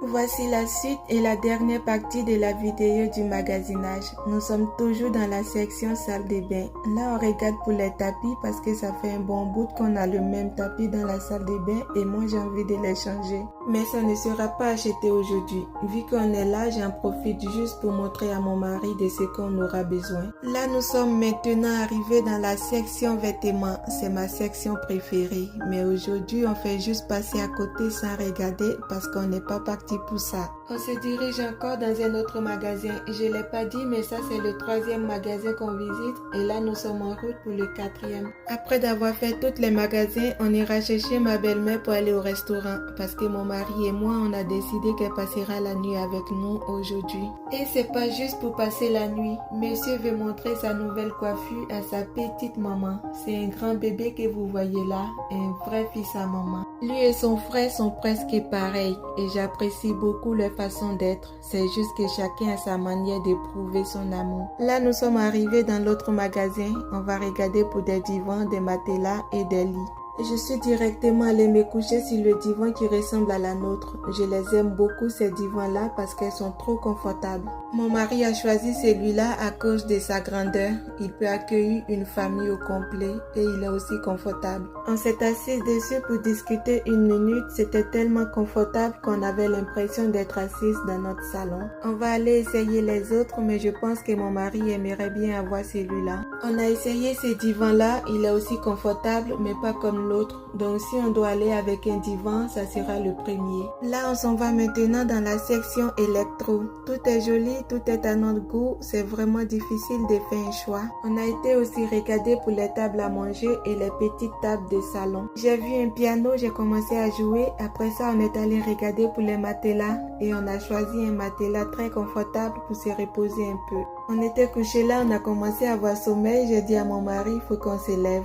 Voici la suite et la dernière partie de la vidéo du magasinage. Nous sommes toujours dans la section salle de bain. Là, on regarde pour les tapis parce que ça fait un bon bout qu'on a le même tapis dans la salle de bain et moi j'ai envie de les changer. Mais ça ne sera pas acheté aujourd'hui. Vu qu'on est là, j'en profite juste pour montrer à mon mari de ce qu'on aura besoin. Là, nous sommes maintenant arrivés dans la section vêtements. C'est ma section préférée. Mais aujourd'hui, on fait juste passer à côté sans regarder parce qu'on n'est pas parti pour ça. On se dirige encore dans un autre magasin. Je l'ai pas dit, mais ça c'est le 3e magasin qu'on visite et là nous sommes en route pour le 4e. Après d'avoir fait tous les magasins, on ira chercher ma belle-mère pour aller au restaurant parce que mon mari et moi on a décidé qu'elle passera la nuit avec nous aujourd'hui. Et c'est pas juste pour passer la nuit. Monsieur veut montrer sa nouvelle coiffure à sa petite maman. C'est un grand bébé que vous voyez là, un vrai fils à maman. Lui et son frère sont presque pareils et j'apprécie beaucoup leur façon d'être. C'est juste que chacun a sa manière de prouver son amour. Là, nous sommes arrivés dans l'autre magasin. On va regarder pour des divans, des matelas et des lits. Je suis directement allée me coucher sur le divan qui ressemble à la nôtre. Je les aime beaucoup ces divans-là parce qu'elles sont trop confortables. Mon mari a choisi celui-là à cause de sa grandeur. Il peut accueillir une famille au complet et il est aussi confortable. On s'est assis dessus pour discuter une minute. C'était tellement confortable qu'on avait l'impression d'être assise dans notre salon. On va aller essayer les autres, mais je pense que mon mari aimerait bien avoir celui-là. On a essayé ce divan-là. Il est aussi confortable, mais pas comme l'autre. Donc si on doit aller avec un divan, ça sera le premier. Là, on s'en va maintenant dans la section électro. Tout est joli, tout est à notre goût. C'est vraiment difficile de faire un choix. On a été aussi regarder pour les tables à manger et les petites tables de salon. J'ai vu un piano, j'ai commencé à jouer. Après ça, on est allé regarder pour les matelas et on a choisi un matelas très confortable pour se reposer un peu. On était couché là, on a commencé à avoir sommeil. J'ai dit à mon mari, il faut qu'on se lève.